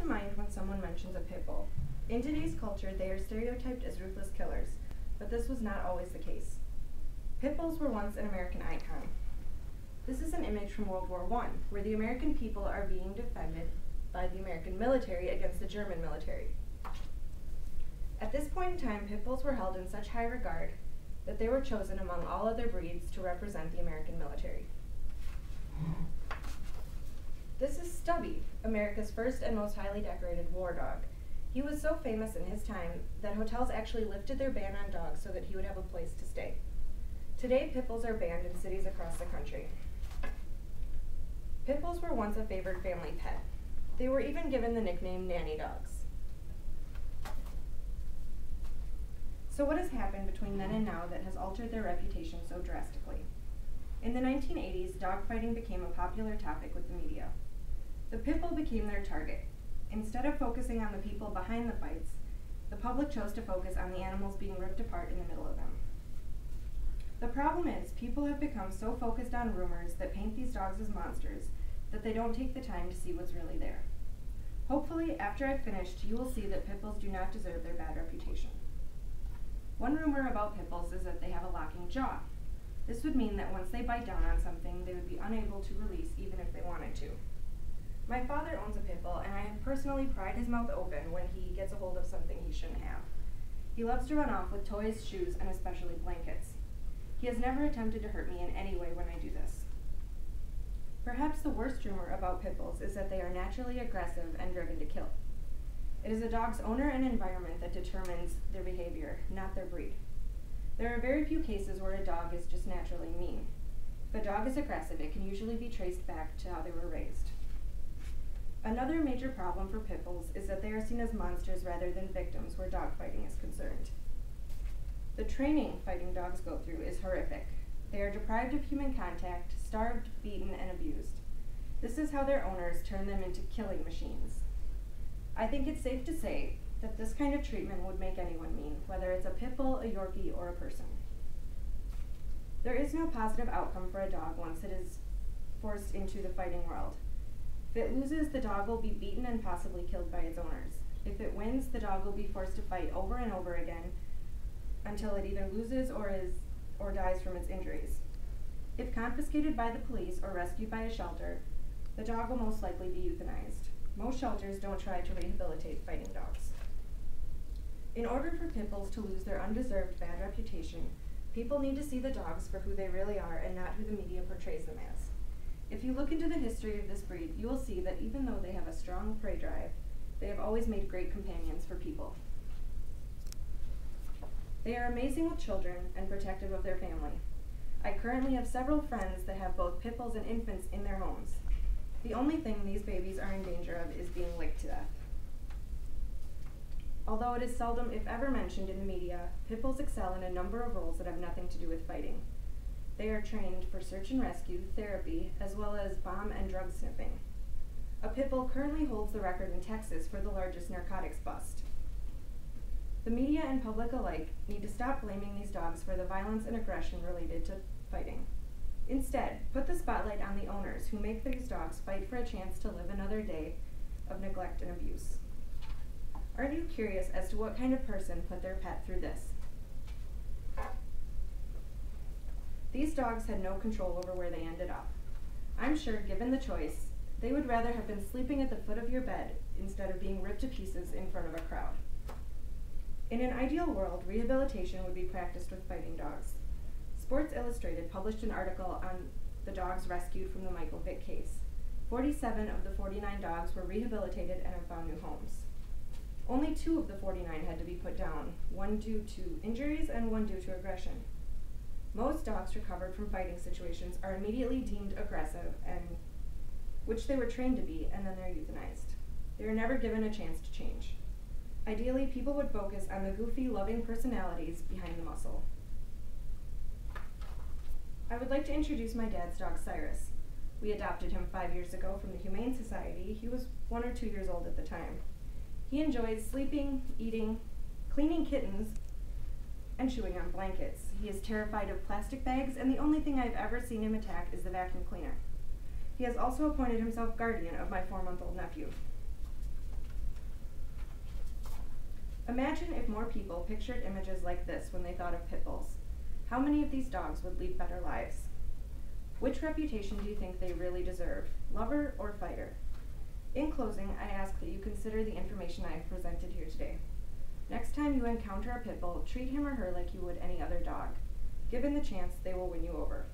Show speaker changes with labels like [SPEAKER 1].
[SPEAKER 1] to mind when someone mentions a pit bull? In today's culture, they are stereotyped as ruthless killers, but this was not always the case. Pit bulls were once an American icon. This is an image from World War I, where the American people are being defended by the American military against the German military. At this point in time, pit bulls were held in such high regard that they were chosen among all other breeds to represent the American military. This is Stubby, America's first and most highly decorated war dog. He was so famous in his time that hotels actually lifted their ban on dogs so that he would have a place to stay. Today, pit bulls are banned in cities across the country. Pit bulls were once a favored family pet. They were even given the nickname nanny dogs. So what has happened between then and now that has altered their reputation so drastically? In the 1980s, dogfighting became a popular topic with the media. The pit bull became their target. Instead of focusing on the people behind the fights, the public chose to focus on the animals being ripped apart in the middle of them. The problem is, people have become so focused on rumors that paint these dogs as monsters that they don't take the time to see what's really there. Hopefully, after I've finished, you will see that pit bulls do not deserve their bad reputation. One rumor about pit bulls is that they have a locking jaw. This would mean that once they bite down on something, they would be unable to release even if they wanted to. My father owns a pit bull, and I have personally pried his mouth open when he gets a hold of something he shouldn't have. He loves to run off with toys, shoes, and especially blankets. He has never attempted to hurt me in any way when I do this. Perhaps the worst rumor about pit bulls is that they are naturally aggressive and driven to kill. It is a dog's owner and environment that determines their behavior, not their breed. There are very few cases where a dog is just naturally mean. If a dog is aggressive, it can usually be traced back to how they were raised. Another major problem for pit bulls is that they are seen as monsters rather than victims where dogfighting is concerned. The training fighting dogs go through is horrific. They are deprived of human contact, starved, beaten, and abused. This is how their owners turn them into killing machines. I think it's safe to say that this kind of treatment would make anyone mean, whether it's a pit bull, a Yorkie, or a person. There is no positive outcome for a dog once it is forced into the fighting world. If it loses, the dog will be beaten and possibly killed by its owners. If it wins, the dog will be forced to fight over and over again until it either loses or dies from its injuries. If confiscated by the police or rescued by a shelter, the dog will most likely be euthanized. Most shelters don't try to rehabilitate fighting dogs. In order for pit bulls to lose their undeserved bad reputation, people need to see the dogs for who they really are and not who the media portrays them as. If you look into the history of this breed, you will see that even though they have a strong prey drive, they have always made great companions for people. They are amazing with children and protective of their family. I currently have several friends that have both pit bulls and infants in their homes. The only thing these babies are in danger of is being licked to death. Although it is seldom, if ever, mentioned in the media, pit bulls excel in a number of roles that have nothing to do with fighting. They are trained for search and rescue, therapy, as well as bomb and drug sniffing. A pit bull currently holds the record in Texas for the largest narcotics bust. The media and public alike need to stop blaming these dogs for the violence and aggression related to fighting. Instead, put the spotlight on the owners who make these dogs fight for a chance to live another day of neglect and abuse. Aren't you curious as to what kind of person put their pet through this? These dogs had no control over where they ended up. I'm sure, given the choice, they would rather have been sleeping at the foot of your bed instead of being ripped to pieces in front of a crowd. In an ideal world, rehabilitation would be practiced with fighting dogs. Sports Illustrated published an article on the dogs rescued from the Michael Vick case. 47 of the 49 dogs were rehabilitated and have found new homes. Only 2 of the 49 had to be put down, one due to injuries and one due to aggression. Most dogs recovered from fighting situations are immediately deemed aggressive, and which they were trained to be, and then they're euthanized. They are never given a chance to change. Ideally, people would focus on the goofy, loving personalities behind the muscle. I would like to introduce my dad's dog, Cyrus. We adopted him 5 years ago from the Humane Society. He was 1 or 2 years old at the time. He enjoys sleeping, eating, cleaning kittens, and chewing on blankets. He is terrified of plastic bags, and the only thing I've ever seen him attack is the vacuum cleaner. He has also appointed himself guardian of my 4-month-old nephew. Imagine if more people pictured images like this when they thought of pit bulls. How many of these dogs would lead better lives? Which reputation do you think they really deserve, lover or fighter? In closing, I ask that you consider the information I have presented here today. Next time you encounter a pit bull, treat him or her like you would any other dog. Given the chance, they will win you over.